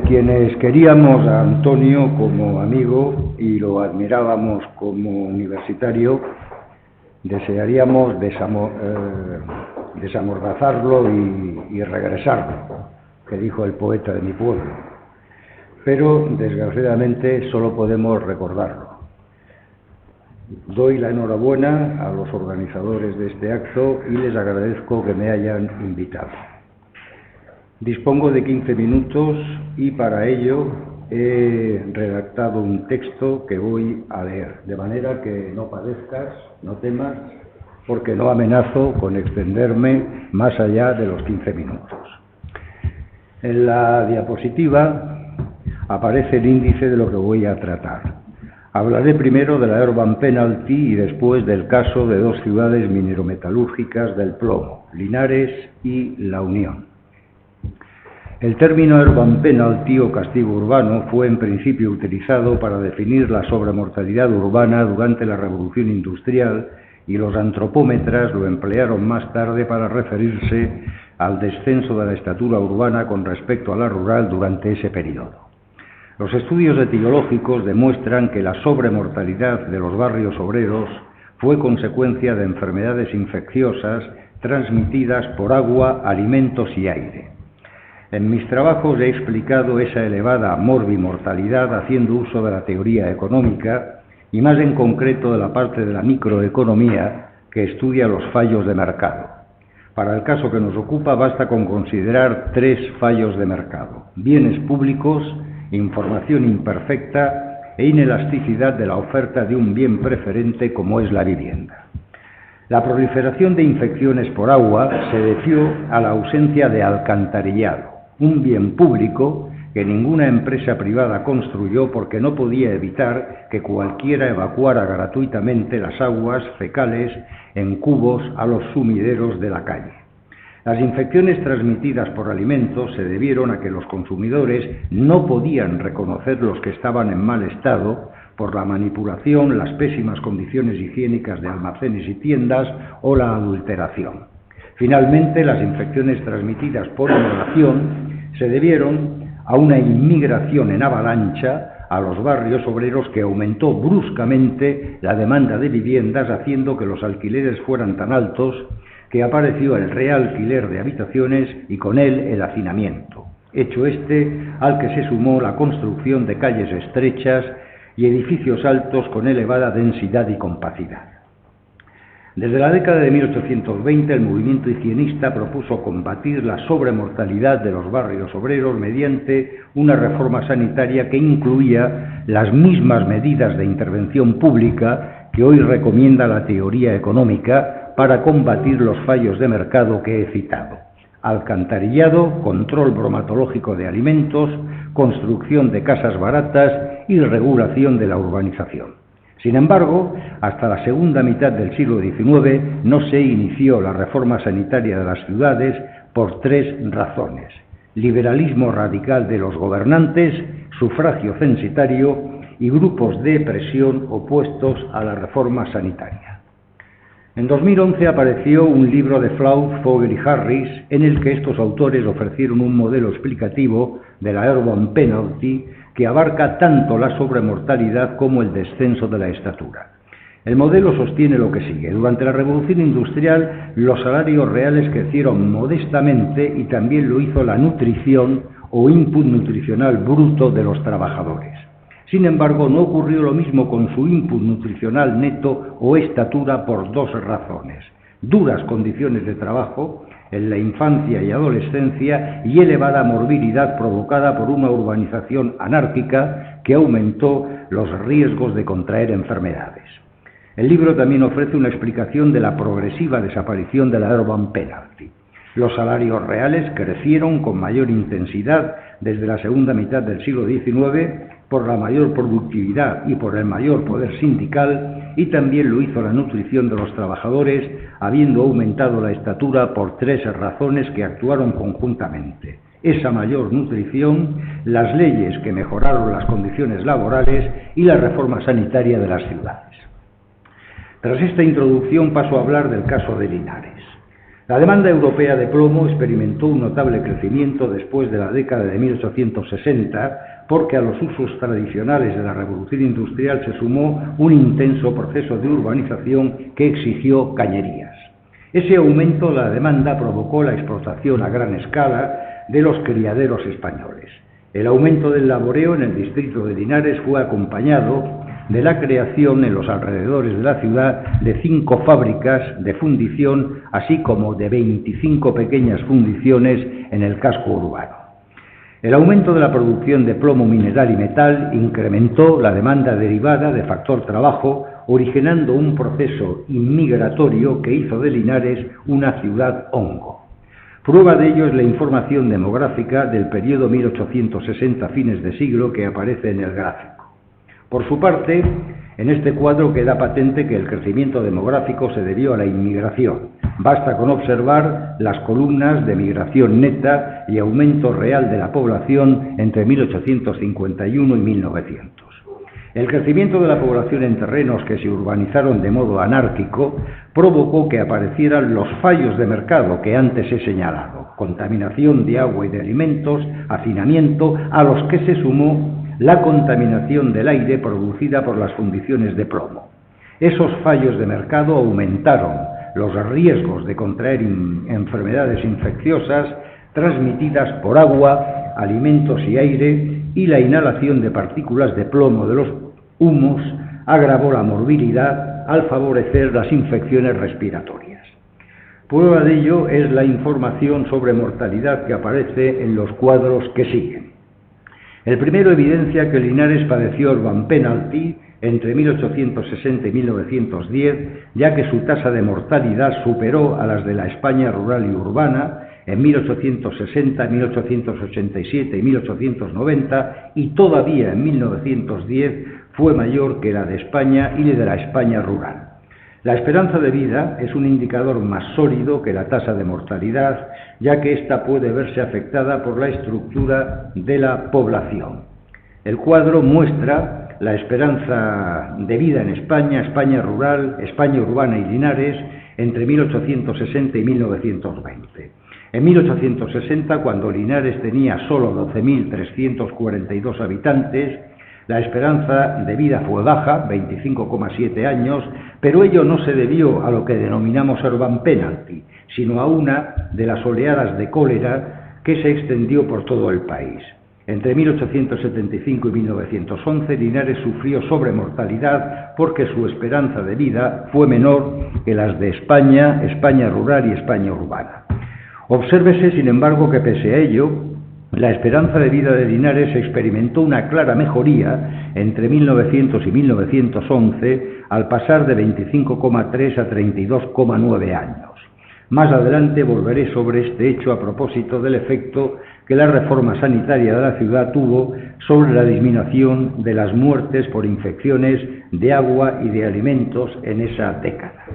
Quienes queríamos a Antonio como amigo y lo admirábamos como universitario, desearíamos desamordazarlo y regresarlo, que dijo el poeta de mi pueblo. Pero, desgraciadamente, solo podemos recordarlo. Doy la enhorabuena a los organizadores de este acto y les agradezco que me hayan invitado. Dispongo de 15 minutos y para ello he redactado un texto que voy a leer, de manera que no padezcas, no temas, porque no amenazo con extenderme más allá de los 15 minutos. En la diapositiva aparece el índice de lo que voy a tratar. Hablaré primero de la Urban Penalty y después del caso de dos ciudades minerometalúrgicas del plomo, Linares y La Unión. El término Urban Penalty o castigo urbano fue en principio utilizado para definir la sobremortalidad urbana durante la Revolución Industrial y los antropómetras lo emplearon más tarde para referirse al descenso de la estatura urbana con respecto a la rural durante ese periodo. Los estudios etiológicos demuestran que la sobremortalidad de los barrios obreros fue consecuencia de enfermedades infecciosas transmitidas por agua, alimentos y aire. En mis trabajos he explicado esa elevada morbimortalidad haciendo uso de la teoría económica y más en concreto de la parte de la microeconomía que estudia los fallos de mercado. Para el caso que nos ocupa basta con considerar 3 fallos de mercado: bienes públicos, información imperfecta e inelasticidad de la oferta de un bien preferente como es la vivienda. La proliferación de infecciones por agua se debió a la ausencia de alcantarillado, un bien público que ninguna empresa privada construyó porque no podía evitar que cualquiera evacuara gratuitamente las aguas fecales en cubos a los sumideros de la calle. Las infecciones transmitidas por alimentos se debieron a que los consumidores no podían reconocer los que estaban en mal estado por la manipulación, las pésimas condiciones higiénicas de almacenes y tiendas o la adulteración. Finalmente, las infecciones transmitidas por inhalación se debieron a una inmigración en avalancha a los barrios obreros que aumentó bruscamente la demanda de viviendas, haciendo que los alquileres fueran tan altos que apareció el realquiler de habitaciones y con él el hacinamiento, hecho al que se sumó la construcción de calles estrechas y edificios altos con elevada densidad y compacidad. Desde la década de 1820 el movimiento higienista propuso combatir la sobremortalidad de los barrios obreros mediante una reforma sanitaria que incluía las mismas medidas de intervención pública que hoy recomienda la teoría económica para combatir los fallos de mercado que he citado: alcantarillado, control bromatológico de alimentos, construcción de casas baratas y regulación de la urbanización. Sin embargo, hasta la segunda mitad del siglo XIX no se inició la reforma sanitaria de las ciudades por 3 razones: liberalismo radical de los gobernantes, sufragio censitario y grupos de presión opuestos a la reforma sanitaria. En 2011 apareció un libro de Flaug, Fogel y Harris en el que estos autores ofrecieron un modelo explicativo de la Urban Penalty que abarca tanto la sobremortalidad como el descenso de la estatura. El modelo sostiene lo que sigue: durante la Revolución Industrial los salarios reales crecieron modestamente y también lo hizo la nutrición o input nutricional bruto de los trabajadores. Sin embargo, no ocurrió lo mismo con su input nutricional neto o estatura por 2 razones: duras condiciones de trabajo en la infancia y adolescencia y elevada morbilidad provocada por una urbanización anárquica que aumentó los riesgos de contraer enfermedades. El libro también ofrece una explicación de la progresiva desaparición de la Urban Penalty. Los salarios reales crecieron con mayor intensidad desde la segunda mitad del siglo XIX por la mayor productividad y por el mayor poder sindical, y también lo hizo la nutrición de los trabajadores, habiendo aumentado la estatura por 3 razones que actuaron conjuntamente: esa mayor nutrición, las leyes que mejoraron las condiciones laborales y la reforma sanitaria de las ciudades. Tras esta introducción paso a hablar del caso de Linares. La demanda europea de plomo experimentó un notable crecimiento después de la década de 1860, porque a los usos tradicionales de la revolución industrial se sumó un intenso proceso de urbanización que exigió cañerías. Ese aumento de la demanda provocó la explotación a gran escala de los criaderos españoles. El aumento del laboreo en el distrito de Linares fue acompañado de la creación en los alrededores de la ciudad de 5 fábricas de fundición, así como de 25 pequeñas fundiciones en el casco urbano. El aumento de la producción de plomo mineral y metal incrementó la demanda derivada de factor trabajo, originando un proceso inmigratorio que hizo de Linares una ciudad hongo. Prueba de ello es la información demográfica del periodo 1860 fines de siglo que aparece en el gráfico. Por su parte, en este cuadro queda patente que el crecimiento demográfico se debió a la inmigración. Basta con observar las columnas de migración neta y aumento real de la población entre 1851 y 1900. El crecimiento de la población en terrenos que se urbanizaron de modo anárquico provocó que aparecieran los fallos de mercado que antes he señalado: contaminación de agua y de alimentos, hacinamiento, a los que se sumó la contaminación del aire producida por las fundiciones de plomo. Esos fallos de mercado aumentaron los riesgos de contraer enfermedades infecciosas transmitidas por agua, alimentos y aire, y la inhalación de partículas de plomo de los humos agravó la morbilidad al favorecer las infecciones respiratorias. Prueba de ello es la información sobre mortalidad que aparece en los cuadros que siguen. El primero evidencia que Linares padeció urban penalty entre 1860 y 1910, ya que su tasa de mortalidad superó a las de la España rural y urbana en 1860, 1887 y 1890, y todavía en 1910 fue mayor que la de España y la de la España rural. La esperanza de vida es un indicador más sólido que la tasa de mortalidad, ya que ésta puede verse afectada por la estructura de la población. El cuadro muestra la esperanza de vida en España, España rural, España urbana y Linares entre 1860 y 1920. En 1860, cuando Linares tenía solo 12.342 habitantes, la esperanza de vida fue baja, 25,7 años, pero ello no se debió a lo que denominamos urban penalty, sino a una de las oleadas de cólera que se extendió por todo el país. Entre 1875 y 1911, Linares sufrió sobremortalidad porque su esperanza de vida fue menor que las de España, España rural y España urbana. Obsérvese, sin embargo, que pese a ello, la esperanza de vida de Linares experimentó una clara mejoría entre 1900 y 1911, al pasar de 25,3 a 32,9 años. Más adelante volveré sobre este hecho a propósito del efecto que la reforma sanitaria de la ciudad tuvo sobre la disminución de las muertes por infecciones de agua y de alimentos en esa década.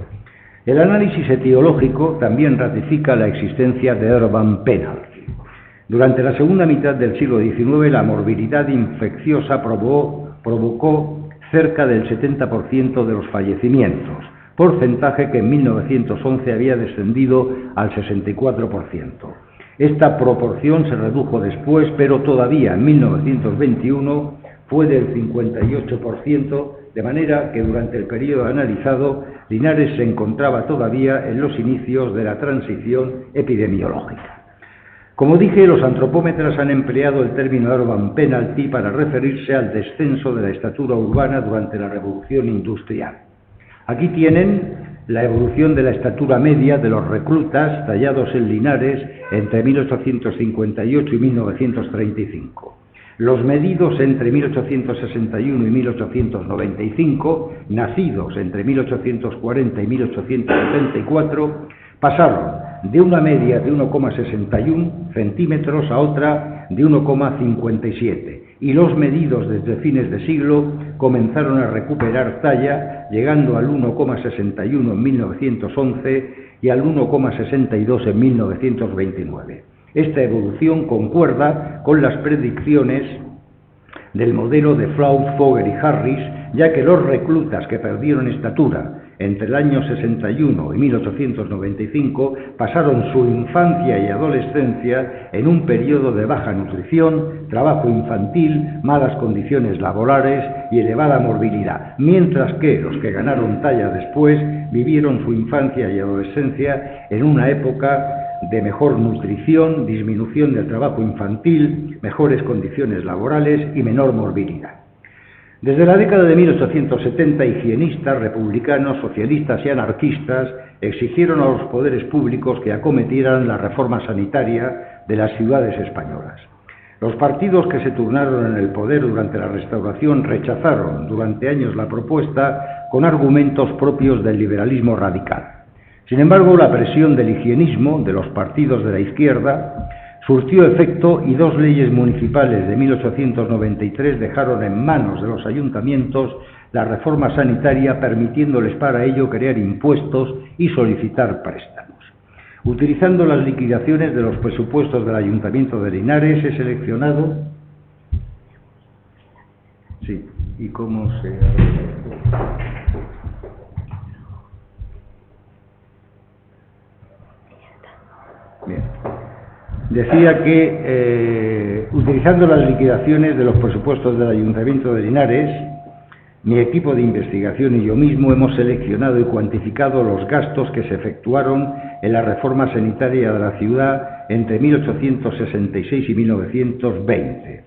El análisis etiológico también ratifica la existencia de urban penalty. Durante la segunda mitad del siglo XIX, la morbilidad infecciosa provocó cerca del 70% de los fallecimientos, porcentaje que en 1911 había descendido al 64%. Esta proporción se redujo después, pero todavía en 1921 fue del 58%, de manera que durante el periodo analizado, Linares se encontraba todavía en los inicios de la transición epidemiológica. Como dije, los antropómetras han empleado el término urban penalty para referirse al descenso de la estatura urbana durante la revolución industrial. Aquí tienen la evolución de la estatura media de los reclutas tallados en Linares entre 1858 y 1935. Los medidos entre 1861 y 1895, nacidos entre 1840 y 1874, pasaron de una media de 1,61 centímetros a otra de 1,57, y los medidos desde fines de siglo comenzaron a recuperar talla, llegando al 1,61 en 1911 y al 1,62 en 1929. Esta evolución concuerda con las predicciones del modelo de Flaut, Fogger y Harris, ya que los reclutas que perdieron estatura entre el año 61 y 1895 pasaron su infancia y adolescencia en un periodo de baja nutrición, trabajo infantil, malas condiciones laborales y elevada morbilidad, mientras que los que ganaron talla después vivieron su infancia y adolescencia en una época de mejor nutrición, disminución del trabajo infantil, mejores condiciones laborales y menor morbilidad. Desde la década de 1870, higienistas, republicanos, socialistas y anarquistas exigieron a los poderes públicos que acometieran la reforma sanitaria de las ciudades españolas. Los partidos que se turnaron en el poder durante la Restauración rechazaron durante años la propuesta con argumentos propios del liberalismo radical. Sin embargo, la presión del higienismo de los partidos de la izquierda surtió efecto y dos leyes municipales de 1893 dejaron en manos de los ayuntamientos la reforma sanitaria, permitiéndoles para ello crear impuestos y solicitar préstamos. Utilizando las liquidaciones de los presupuestos del Ayuntamiento de Linares, he seleccionado... Sí, ¿y cómo se...? Bien. Decía que, utilizando las liquidaciones de los presupuestos del Ayuntamiento de Linares, mi equipo de investigación y yo mismo hemos seleccionado y cuantificado los gastos que se efectuaron en la reforma sanitaria de la ciudad entre 1866 y 1920.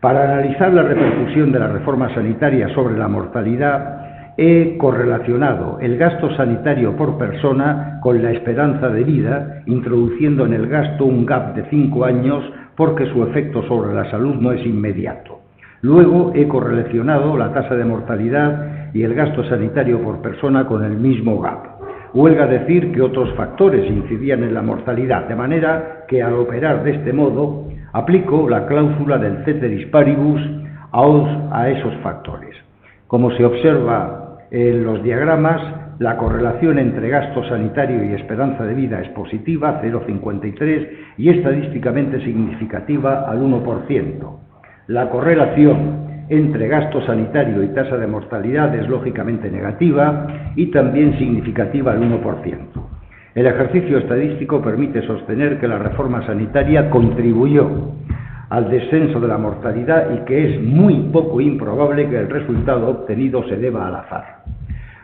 Para analizar la repercusión de la reforma sanitaria sobre la mortalidad, he correlacionado el gasto sanitario por persona con la esperanza de vida, introduciendo en el gasto un gap de 5 años porque su efecto sobre la salud no es inmediato. Luego he correlacionado la tasa de mortalidad y el gasto sanitario por persona con el mismo gap. Huelga decir que otros factores incidían en la mortalidad, de manera que al operar de este modo aplico la cláusula del ceteris paribus a esos factores. Como se observa en los diagramas, la correlación entre gasto sanitario y esperanza de vida es positiva, 0,53, y estadísticamente significativa al 1%. La correlación entre gasto sanitario y tasa de mortalidad es lógicamente negativa y también significativa al 1%. El ejercicio estadístico permite sostener que la reforma sanitaria contribuyó al descenso de la mortalidad y que es muy poco improbable que el resultado obtenido se deba al azar.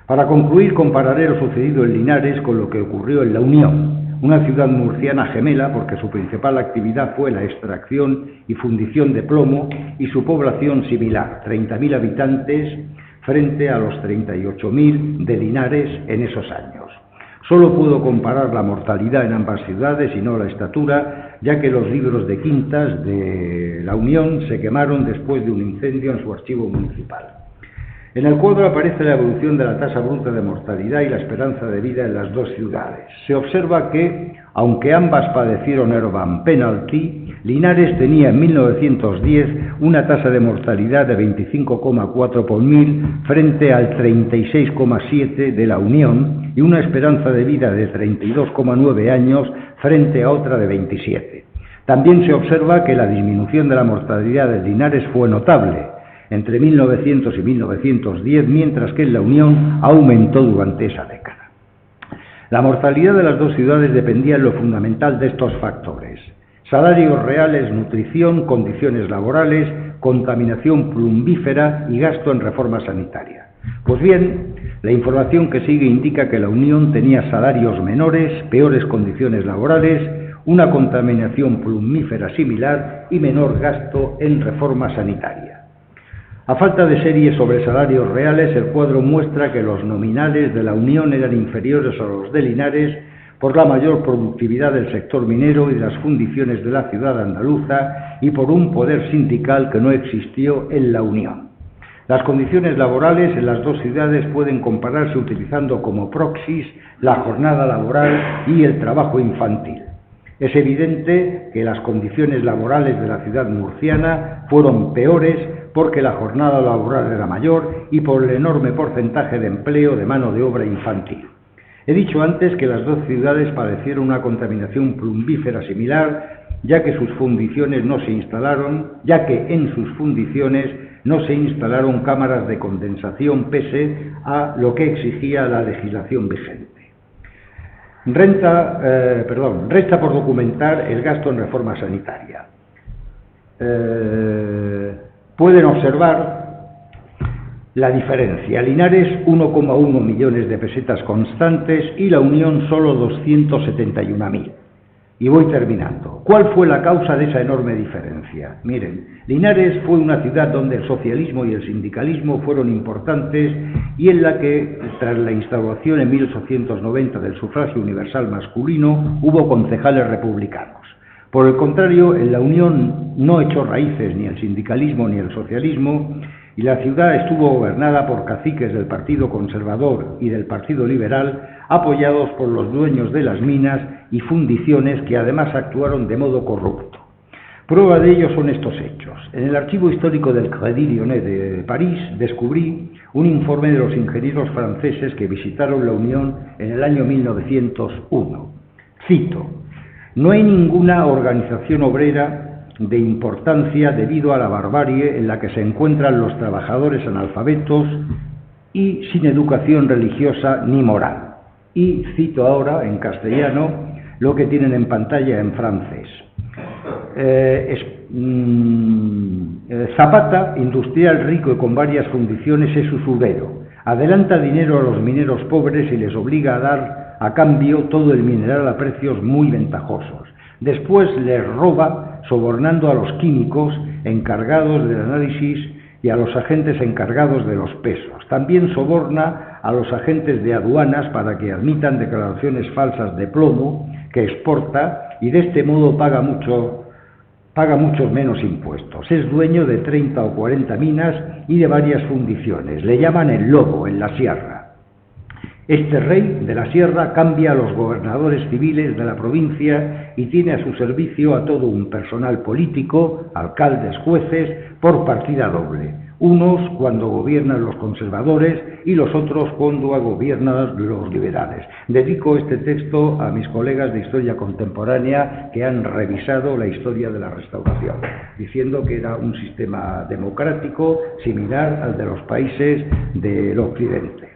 Para concluir, compararé lo sucedido en Linares con lo que ocurrió en La Unión, una ciudad murciana gemela porque su principal actividad fue la extracción y fundición de plomo y su población similar, 30.000 habitantes frente a los 38.000 de Linares en esos años. Solo puedo comparar la mortalidad en ambas ciudades y no la estatura, ya que los libros de quintas de La Unión se quemaron después de un incendio en su archivo municipal. En el cuadro aparece la evolución de la tasa bruta de mortalidad y la esperanza de vida en las dos ciudades. Se observa que, aunque ambas padecieron urban penalty, Linares tenía en 1910 una tasa de mortalidad de 25,4 por 1000 frente al 36,7 de La Unión y una esperanza de vida de 32,9 años frente a otra de 27. También se observa que la disminución de la mortalidad de Linares fue notable entre 1900 y 1910, mientras que en La Unión aumentó durante esa década. La mortalidad de las dos ciudades dependía en lo fundamental de estos factores: salarios reales, nutrición, condiciones laborales, contaminación plumbífera y gasto en reforma sanitaria. Pues bien, la información que sigue indica que La Unión tenía salarios menores, peores condiciones laborales, una contaminación plumífera similar y menor gasto en reforma sanitaria. A falta de series sobre salarios reales, el cuadro muestra que los nominales de La Unión eran inferiores a los de Linares por la mayor productividad del sector minero y de las fundiciones de la ciudad andaluza y por un poder sindical que no existió en La Unión. Las condiciones laborales en las dos ciudades pueden compararse utilizando como proxis la jornada laboral y el trabajo infantil. Es evidente que las condiciones laborales de la ciudad murciana fueron peores porque la jornada laboral era mayor y por el enorme porcentaje de empleo de mano de obra infantil. He dicho antes que las dos ciudades padecieron una contaminación plumbífera similar, ya que en sus fundiciones no se instalaron cámaras de condensación pese a lo que exigía la legislación vigente. Resta por documentar el gasto en reforma sanitaria. Pueden observar la diferencia. Linares, 1,1 millones de pesetas constantes y la Unión solo 271.000. Y voy terminando. ¿Cuál fue la causa de esa enorme diferencia? Miren, Linares fue una ciudad donde el socialismo y el sindicalismo fueron importantes y en la que, tras la instauración en 1890 del sufragio universal masculino, hubo concejales republicanos. Por el contrario, en la Unión no echó raíces ni el sindicalismo ni el socialismo, y la ciudad estuvo gobernada por caciques del Partido Conservador y del Partido Liberal, apoyados por los dueños de las minas y fundiciones que además actuaron de modo corrupto. Prueba de ello son estos hechos. En el archivo histórico del Crédit Lyonnais de París descubrí un informe de los ingenieros franceses que visitaron la Unión en el año 1901. Cito: «No hay ninguna organización obrera de importancia debido a la barbarie en la que se encuentran los trabajadores analfabetos y sin educación religiosa ni moral». Y cito ahora en castellano lo que tienen en pantalla en francés. Zapata, industrial rico y con varias fundiciones, es usurero. Adelanta dinero a los mineros pobres y les obliga a dar a cambio todo el mineral a precios muy ventajosos. Después les roba, sobornando a los químicos encargados del análisis y a los agentes encargados de los pesos. También soborna a los agentes de aduanas para que admitan declaraciones falsas de plomo que exporta y de este modo paga muchos menos impuestos. Es dueño de 30 o 40 minas y de varias fundiciones. Le llaman el lobo en la sierra. Este rey de la sierra cambia a los gobernadores civiles de la provincia y tiene a su servicio a todo un personal político, alcaldes, jueces, por partida doble. Unos cuando gobiernan los conservadores y los otros cuando gobiernan los liberales. Dedico este texto a mis colegas de Historia Contemporánea que han revisado la historia de la Restauración, diciendo que era un sistema democrático similar al de los países del Occidente.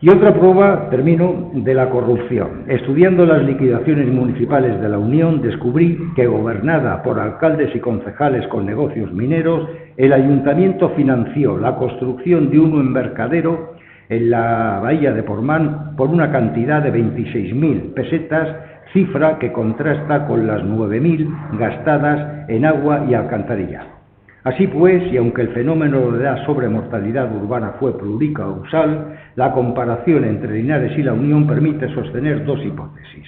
Y otra prueba, termino, de la corrupción. Estudiando las liquidaciones municipales de la Unión, descubrí que, gobernada por alcaldes y concejales con negocios mineros, el ayuntamiento financió la construcción de un embarcadero en la bahía de Portmán por una cantidad de 26.000 pesetas, cifra que contrasta con las 9.000 gastadas en agua y alcantarillado. Así pues, y aunque el fenómeno de la sobremortalidad urbana fue pluricausal, la comparación entre Linares y la Unión permite sostener dos hipótesis.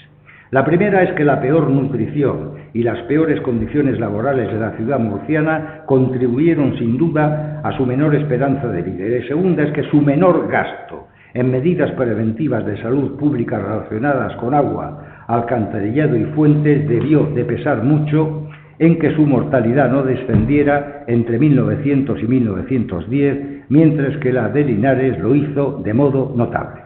La primera es que la peor nutrición y las peores condiciones laborales de la ciudad murciana contribuyeron sin duda a su menor esperanza de vida. Y la segunda es que su menor gasto en medidas preventivas de salud pública relacionadas con agua, alcantarillado y fuentes debió de pesar mucho en que su mortalidad no descendiera entre 1900 y 1910, mientras que la de Linares lo hizo de modo notable.